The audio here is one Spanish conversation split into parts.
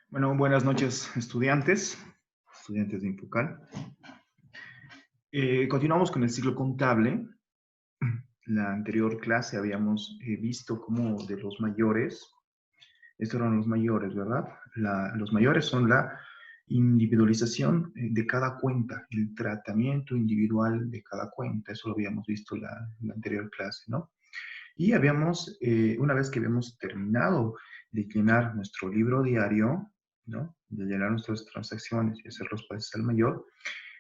Bueno, buenas noches, estudiantes de Infocal. Continuamos con el ciclo contable. La anterior clase habíamos visto cómo de los mayores, estos eran los mayores, ¿verdad? Los mayores son la individualización de cada cuenta, el tratamiento individual de cada cuenta. Eso lo habíamos visto en la anterior clase, ¿no? Y una vez que habíamos terminado de llenar nuestro libro diario, ¿no? De llenar nuestras transacciones y hacer los pases al mayor,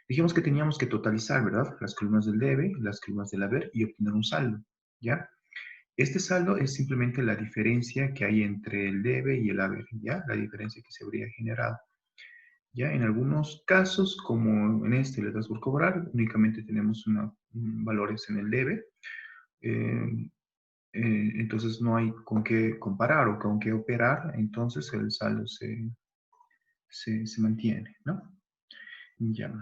dijimos que teníamos que totalizar, ¿verdad? Las columnas del debe, las columnas del haber y obtener un saldo, ¿ya? Este saldo es simplemente la diferencia que hay entre el debe y el haber, ¿ya? La diferencia que se habría generado. Ya en algunos casos, como en este, letras por cobrar, únicamente tenemos valores en el debe. Eh, entonces no hay con qué comparar o con qué operar, entonces el saldo se mantiene, ¿no? Ya.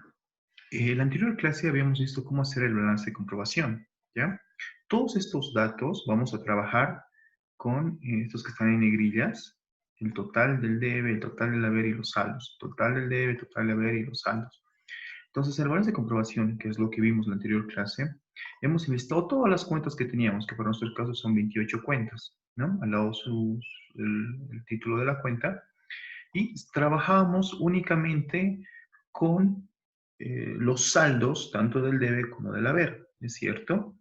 En la anterior clase habíamos visto cómo hacer el balance de comprobación, ¿ya? Todos estos datos vamos a trabajar con estos que están en negrillas, el total del debe, el total del haber y los saldos, total del debe, total del haber y los saldos. Entonces, el balance de comprobación, que es lo que vimos en la anterior clase, hemos listado todas las cuentas que teníamos, que para nuestro caso son 28 cuentas, ¿no? Al lado el título de la cuenta, y trabajábamos únicamente con los saldos, tanto del debe como del haber, ¿es cierto?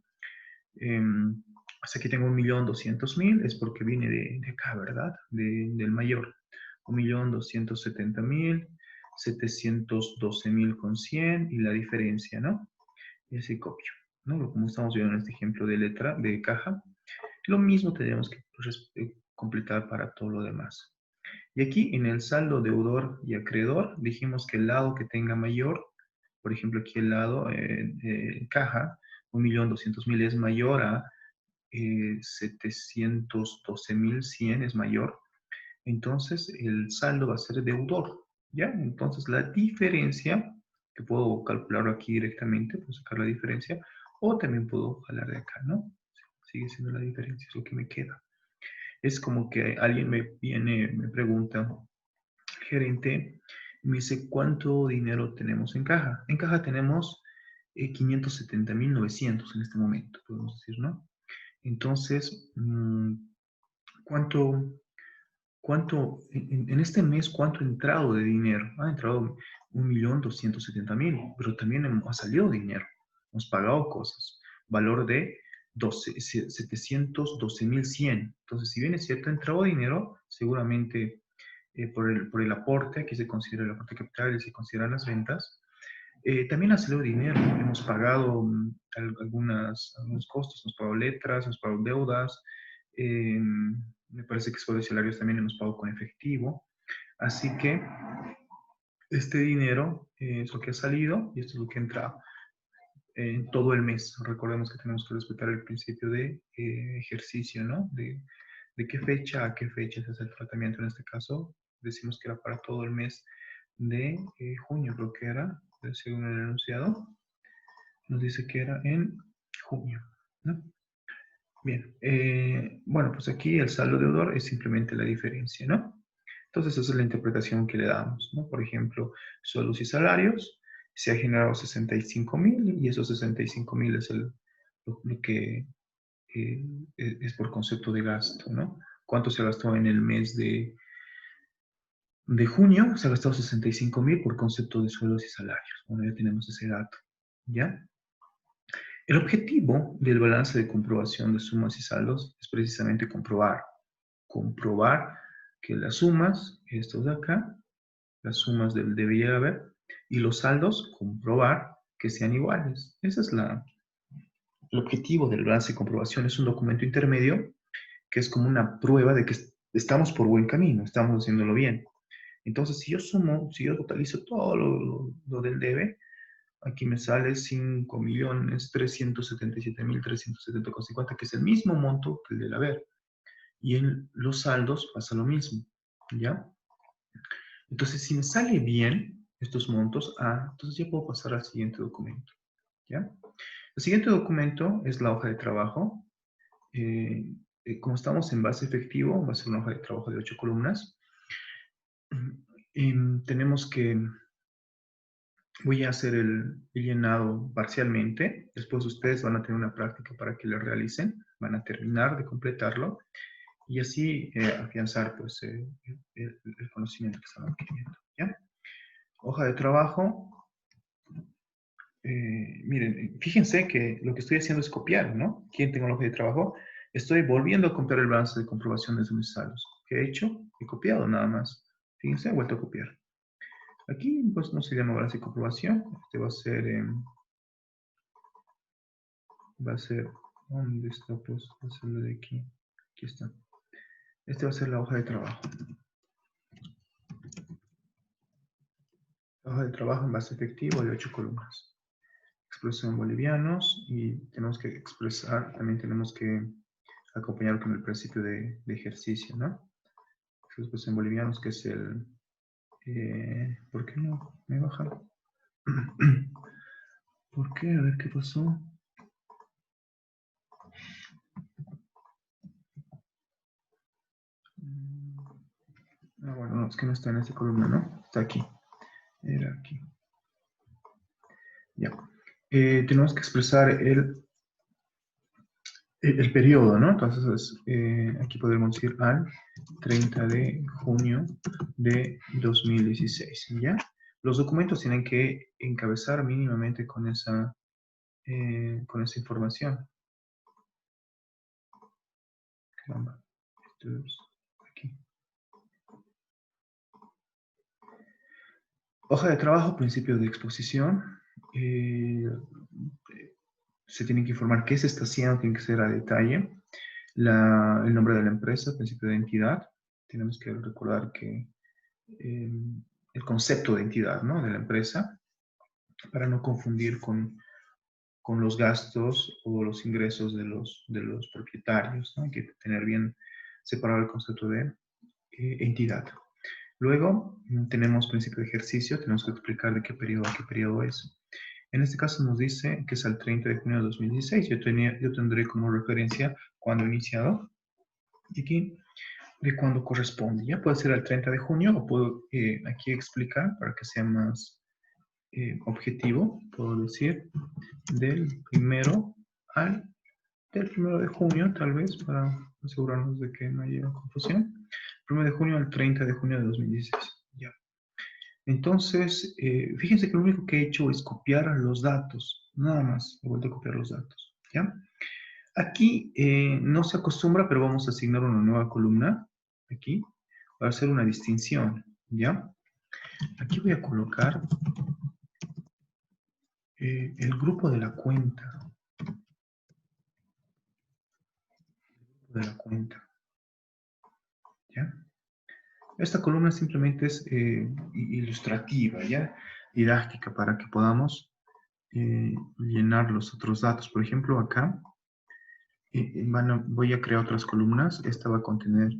Hasta aquí tengo 1.200.000, es porque viene de acá, ¿verdad? Del mayor. 1.270.000, 712.000 con 100 y la diferencia, ¿no? Y así copio, ¿no? Como estamos viendo en este ejemplo de letra, de caja, lo mismo tenemos que completar para todo lo demás. Y aquí en el saldo deudor y acreedor dijimos que el lado que tenga mayor, por ejemplo aquí el lado caja, 1.200.000 es mayor a 712.100 es mayor, entonces el saldo va a ser deudor, ¿ya? Entonces la diferencia, que puedo calcular aquí directamente, puedo sacar la diferencia, o también puedo jalar de acá, ¿no? Sigue siendo la diferencia, es lo que me queda. Es como que alguien me pregunta, gerente, me dice, ¿cuánto dinero tenemos en caja? En caja tenemos 570.900 en este momento, podemos decir, ¿no? Entonces, ¿cuánto, en este mes, cuánto ha entrado de dinero? Ha entrado 1.270.000, pero también ha salido dinero. Hemos pagado cosas. Valor de 712.100. Entonces, si bien es cierto, ha entrado dinero, seguramente por el aporte, aquí se considera el aporte capital y se consideran las ventas. También ha salido dinero, hemos pagado algunos costos, hemos pagado letras, hemos pagado deudas, me parece que sobre salarios también hemos pagado con efectivo. Así que este dinero es lo que ha salido y esto es lo que entra en todo el mes. Recordemos que tenemos que respetar el principio de ejercicio, ¿no? De qué fecha a qué fecha se hace el tratamiento. En este caso, decimos que era para todo el mes de junio, creo que era, según el enunciado. Nos dice que era en junio, ¿no? Bien, bueno, pues aquí el saldo deudor es simplemente la diferencia, ¿no? Entonces, esa es la interpretación que le damos, ¿no? Por ejemplo, sueldos y salarios, se ha generado 65.000 y esos 65.000 es lo que es por concepto de gasto, ¿no? ¿Cuánto se gastó en el mes de junio? Se ha gastado 65.000 por concepto de sueldos y salarios. Bueno, ya tenemos ese dato, ¿ya? El objetivo del balance de comprobación de sumas y saldos es precisamente comprobar que las sumas, estos de acá, las sumas del debe y haber, y los saldos, comprobar que sean iguales. Ese es el objetivo del balance de comprobación. Es un documento intermedio que es como una prueba de que estamos por buen camino, estamos haciéndolo bien. Entonces, si yo sumo, si yo totalizo todo lo del debe, aquí me sale 5.377.370,50, que es el mismo monto que el del haber. Y en los saldos pasa lo mismo, ¿ya? Entonces, si me sale bien estos montos, entonces ya puedo pasar al siguiente documento, ¿ya? El siguiente documento es la hoja de trabajo. Como estamos en base efectivo, va a ser una hoja de trabajo de 8 columnas. tenemos que, voy a hacer el llenado parcialmente. Después ustedes van a tener una práctica para que lo realicen. Van a terminar de completarlo y así afianzar pues, el conocimiento que están adquiriendo. ¿Ya? Hoja de trabajo. Miren, fíjense que lo que estoy haciendo es copiar, ¿no? Aquí en tecnología de trabajo estoy volviendo a copiar el balance de comprobación de mis saldos. ¿Qué he hecho? He copiado nada más. Fíjense, he vuelto a copiar. Aquí, pues, no se llama balance de comprobación. Este va a ser, ¿dónde está? Pues, va a ser lo de aquí. Aquí está. Este va a ser la hoja de trabajo. La hoja de trabajo en base efectivo de 8 columnas. Expresión en bolivianos y tenemos que expresar, también tenemos que acompañar con el principio de ejercicio, ¿no? Expresión en bolivianos que es el... ¿por qué no me baja? ¿Por qué? A ver qué pasó. Bueno, no, es que no está en esta columna, ¿no? Está aquí. Era aquí. Ya. Tenemos que expresar el periodo, ¿no? Entonces, aquí podemos decir al 30 de junio de 2016, ¿ya? Los documentos tienen que encabezar mínimamente con esa información. Caramba. Esto es aquí. Hoja de trabajo, principio de exposición. Se tiene que informar qué se está haciendo, tiene que ser a detalle. El nombre de la empresa, principio de entidad. Tenemos que recordar que el concepto de entidad, ¿no? De la empresa, para no confundir con los gastos o los ingresos de los propietarios, ¿no? Hay que tener bien separado el concepto de entidad. Luego tenemos principio de ejercicio, tenemos que explicar de qué periodo es. En este caso nos dice que es al 30 de junio de 2016. Yo tendré como referencia cuando he iniciado y aquí de cuándo corresponde. Ya puede ser al 30 de junio o puedo aquí explicar para que sea más objetivo. Puedo decir del primero de junio, tal vez, para asegurarnos de que no haya confusión. 1 de junio al 30 de junio de 2016. Ya. Entonces, fíjense que lo único que he hecho es copiar los datos. Nada más, he vuelto a copiar los datos. ¿Ya? Aquí no se acostumbra, pero vamos a asignar una nueva columna. Aquí, para hacer una distinción. ¿Ya? Aquí voy a colocar el grupo de la cuenta. ¿Ya? Esta columna simplemente es ilustrativa, ¿ya? Didáctica, para que podamos llenar los otros datos. Por ejemplo, acá voy a crear otras columnas. Esta va a contener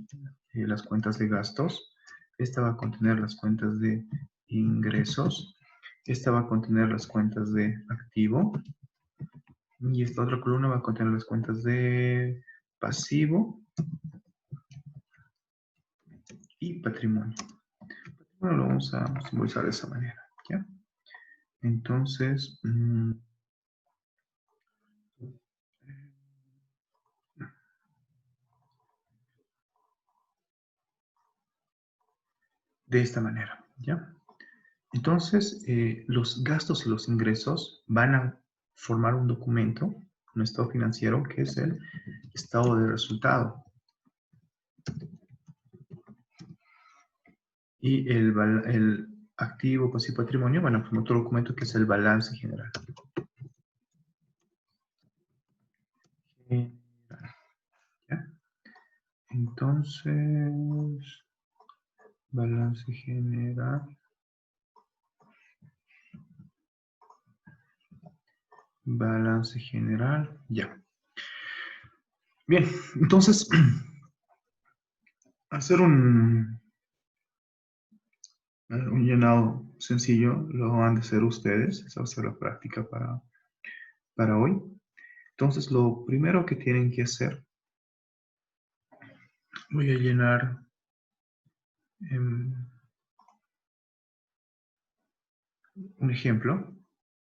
las cuentas de gastos. Esta va a contener las cuentas de ingresos. Esta va a contener las cuentas de activo. Y esta otra columna va a contener las cuentas de pasivo y patrimonio. Bueno, lo vamos a simbolizar de esa manera, ¿ya? Entonces, de esta manera, ¿ya? Entonces, los gastos y los ingresos van a formar un documento, un estado financiero, que es el estado de resultado. Y el activo, pasivo y patrimonio van a formar otro documento que es el balance general. ¿Ya? Entonces, balance general. Balance general, ya. Bien, entonces, hacer un llenado sencillo lo van a hacer ustedes. Esa va a ser la práctica para hoy. Entonces, lo primero que tienen que hacer, voy a llenar un ejemplo.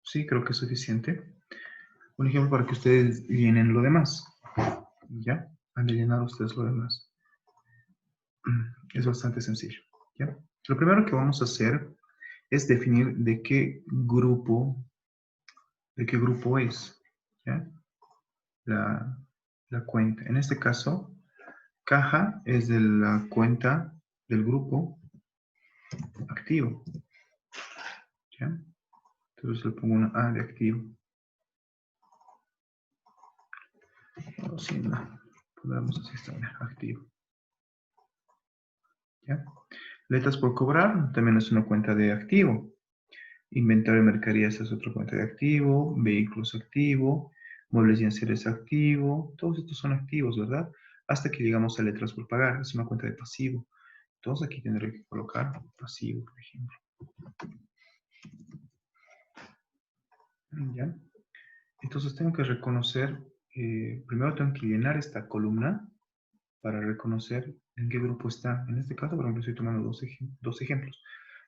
Sí, creo que es suficiente. Un ejemplo para que ustedes llenen lo demás. ¿Ya? Han de llenar ustedes lo demás. Es bastante sencillo. ¿Ya? Lo primero que vamos a hacer es definir de qué grupo es. ¿Ya? La cuenta. En este caso, caja es de la cuenta del grupo activo. ¿Ya? Entonces le pongo una A de activo. O si no, podemos así está activo. ¿Ya? Letras por cobrar también es una cuenta de activo. Inventario de mercaderías es otra cuenta de activo. Vehículos activo. Muebles y enseres activo. Todos estos son activos, ¿verdad? Hasta que llegamos a letras por pagar. Es una cuenta de pasivo. Entonces aquí tendré que colocar pasivo, por ejemplo. ¿Ya? Entonces tengo que reconocer, primero tengo que llenar esta columna para reconocer en qué grupo está. En este caso, por ejemplo, estoy tomando dos ejemplos,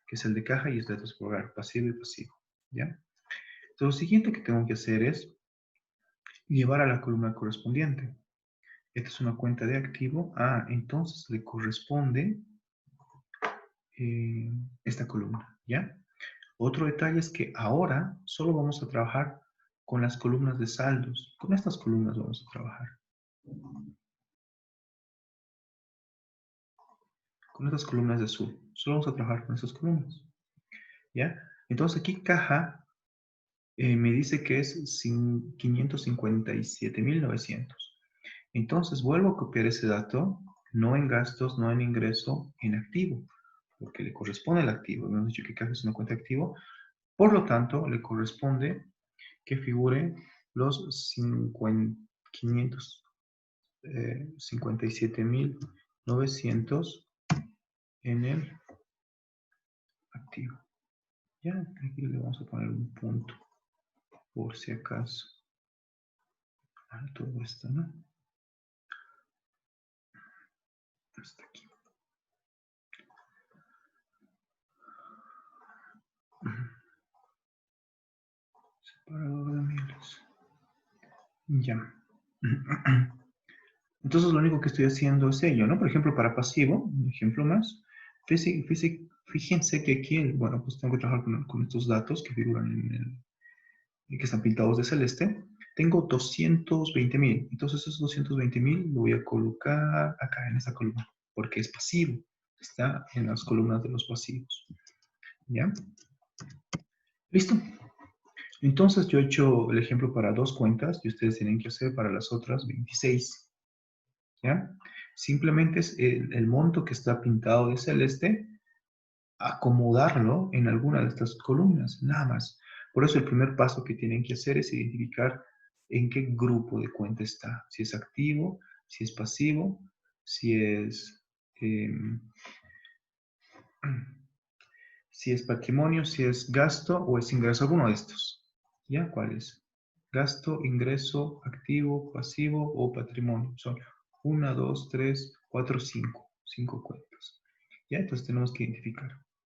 que es el de caja y es letras por hogar, pasivo y pasivo. ¿Ya? Entonces, lo siguiente que tengo que hacer es llevar a la columna correspondiente. Esta es una cuenta de activo. Ah, entonces le corresponde eh, esta columna. ¿Ya? Otro detalle es que ahora solo vamos a trabajar con las columnas de saldos. Con estas columnas vamos a trabajar. Con estas columnas de azul. Solo vamos a trabajar con estas columnas. ¿Ya? Entonces aquí caja me dice que es 557.900. Entonces vuelvo a copiar ese dato, no en gastos, no en ingreso, en activo, porque le corresponde al activo. Hemos dicho que caja es una cuenta de activo, por lo tanto le corresponde que figure los 557.900 en el activo. Ya, aquí le vamos a poner un punto, por si acaso, a todo esto, ¿no? Hasta aquí. Separador de miles. Ya. Entonces lo único que estoy haciendo es ello, ¿no? Por ejemplo, para pasivo, un ejemplo más. Fíjense que aquí, bueno, pues tengo que trabajar con estos datos que figuran que están pintados de celeste. Tengo 220.000. Entonces esos 220.000 lo voy a colocar acá en esta columna, porque es pasivo. Está en las columnas de los pasivos. ¿Ya? ¿Listo? Entonces yo he hecho el ejemplo para dos cuentas y ustedes tienen que hacer para las otras 26. ¿Ya? Simplemente es el monto que está pintado de celeste, acomodarlo en alguna de estas columnas, nada más. Por eso el primer paso que tienen que hacer es identificar en qué grupo de cuenta está. Si es activo, si es pasivo, eh, si es patrimonio, si es gasto o es ingreso, alguno de estos. ¿Ya? ¿Cuál es? Gasto, ingreso, activo, pasivo o patrimonio. Son 1, 2, 3, 4, 5. 5 cuentas. ¿Ya? Entonces tenemos que identificar.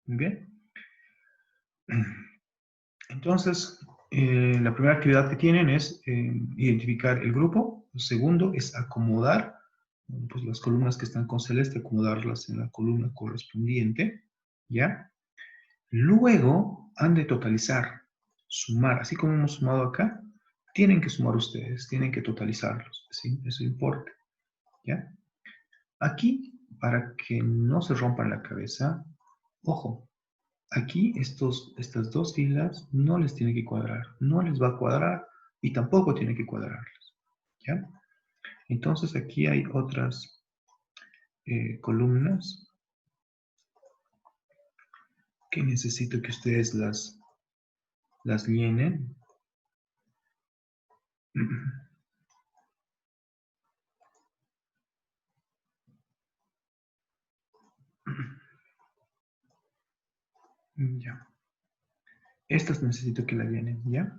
Muy bien. Entonces, la primera actividad que tienen es identificar el grupo. Lo segundo es acomodar pues, las columnas que están con celeste, acomodarlas en la columna correspondiente. ¿Ya? Luego han de totalizar, sumar, así como hemos sumado acá, tienen que sumar ustedes, tienen que totalizarlos, ¿sí? Eso importa, ¿ya? Aquí, para que no se rompan la cabeza, ojo, aquí estas dos filas no les tiene que cuadrar, no les va a cuadrar y tampoco tiene que cuadrarles, ¿ya? Entonces aquí hay otras columnas que necesito que ustedes las llenen. Ya. Estas necesito que la llenen, ¿ya?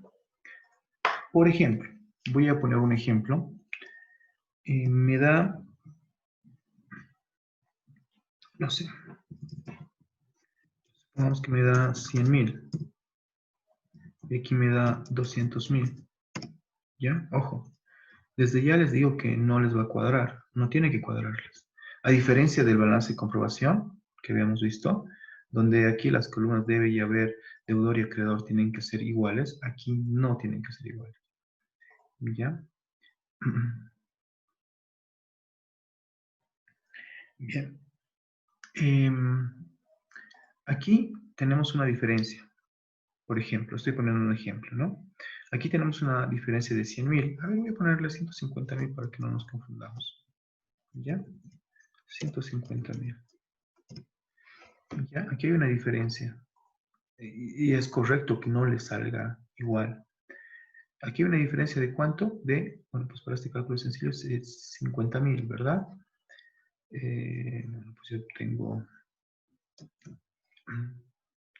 Por ejemplo, voy a poner un ejemplo. Me da, no sé, supongamos que me da 100.000. Y aquí me da 200.000. ¿Ya? Ojo. Desde ya les digo que no les va a cuadrar. No tiene que cuadrarles. A diferencia del balance de comprobación que habíamos visto, donde aquí las columnas debe y haber, deudor y acreedor tienen que ser iguales, aquí no tienen que ser iguales. ¿Ya? Bien. Aquí tenemos una diferencia. Por ejemplo, estoy poniendo un ejemplo, ¿no? Aquí tenemos una diferencia de 100.000. A ver, voy a ponerle 150.000 para que no nos confundamos. ¿Ya? 150.000. ¿Ya? Aquí hay una diferencia. Y es correcto que no le salga igual. Aquí hay una diferencia de cuánto? Bueno, pues para este cálculo sencillo es 50.000, ¿verdad? Bueno, pues yo tengo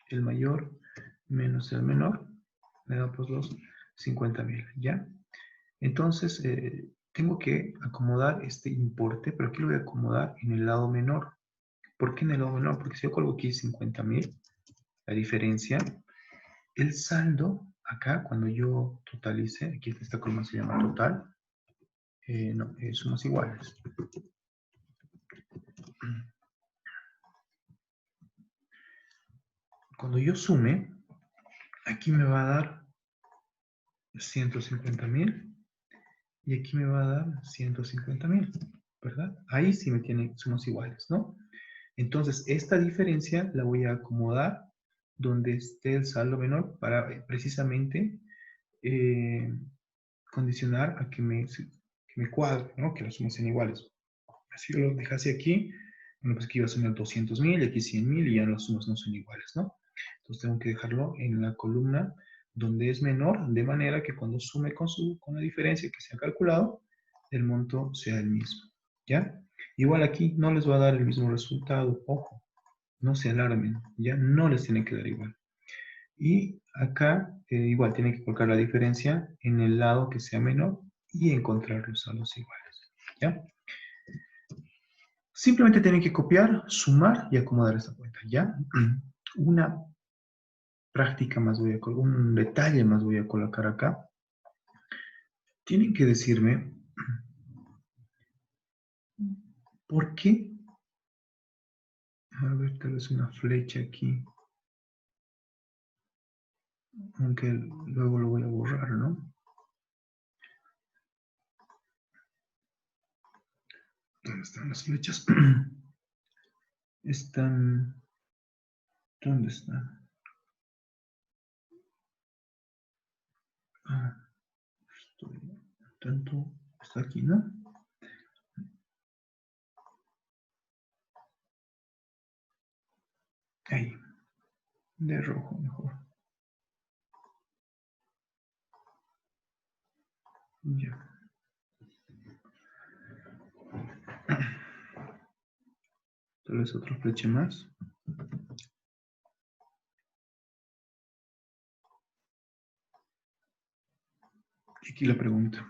el mayor menos el menor, me da pues los 50.000, ¿ya? Entonces, tengo que acomodar este importe, pero aquí lo voy a acomodar en el lado menor. ¿Por qué en el lado menor? Porque si yo coloco aquí 50.000, la diferencia, el saldo, acá, cuando yo totalice, aquí esta columna se llama total, no, sumas iguales. Cuando yo sume, aquí me va a dar 150.000 y aquí me va a dar 150.000, ¿verdad? Ahí sí me tienen sumas iguales, ¿no? Entonces, esta diferencia la voy a acomodar donde esté el saldo menor para precisamente eh, condicionar a que me cuadre, ¿no? Que las sumas sean iguales. Así lo dejase aquí, bueno, pues aquí va a sumar 200.000 y aquí 100.000 y ya las sumas no son iguales, ¿no? Entonces tengo que dejarlo en la columna donde es menor, de manera que cuando sume con la diferencia que se ha calculado, el monto sea el mismo, ¿ya? Igual aquí no les va a dar el mismo resultado, ojo, no se alarmen, ya no les tiene que dar igual. Y acá igual tienen que colocar la diferencia en el lado que sea menor y encontrarlos a los iguales, ¿ya? Simplemente tienen que copiar, sumar y acomodar esta cuenta, ¿ya? Una práctica más voy a colocar, un detalle más voy a colocar acá. Tienen que decirme por qué. A ver, tal vez una flecha aquí. Aunque luego lo voy a borrar, ¿no? ¿Dónde están las flechas? Están... ¿Dónde están? Ah, estoy... Tanto... Está aquí, ¿no? Ahí. De rojo mejor. Ya. Tal vez otra flecha más. Y aquí la pregunta.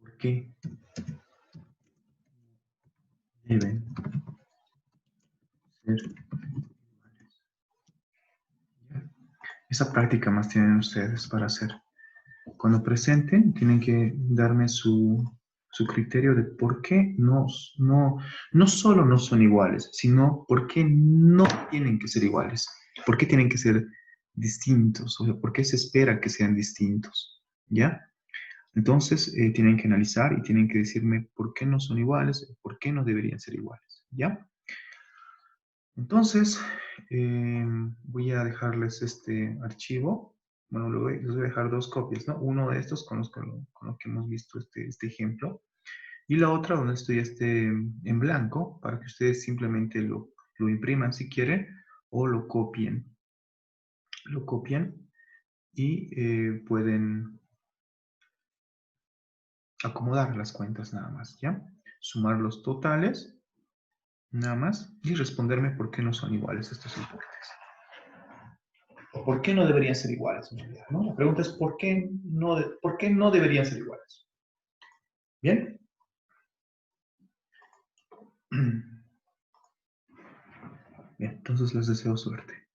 ¿Por qué deben ser iguales? Esa práctica más tienen ustedes para hacer. Cuando presenten, tienen que darme su criterio de por qué no solo no son iguales, sino por qué no tienen que ser iguales. ¿Por qué tienen que ser distintos? O sea, ¿por qué se espera que sean distintos? ¿Ya? Entonces, tienen que analizar y tienen que decirme por qué no son iguales, por qué no deberían ser iguales. ¿Ya? Entonces, voy a dejarles este archivo. Bueno, les voy a dejar dos copias, ¿no? Uno de estos con los que hemos visto este ejemplo. Y la otra donde estoy en blanco para que ustedes simplemente lo impriman si quieren o lo copien. Lo copian y pueden acomodar las cuentas nada más, ¿ya? Sumar los totales, nada más, y responderme por qué no son iguales estos importes. ¿Por qué no deberían ser iguales en realidad, ¿no? La pregunta es ¿por qué no deberían ser iguales? ¿Bien? Bien. Entonces les deseo suerte.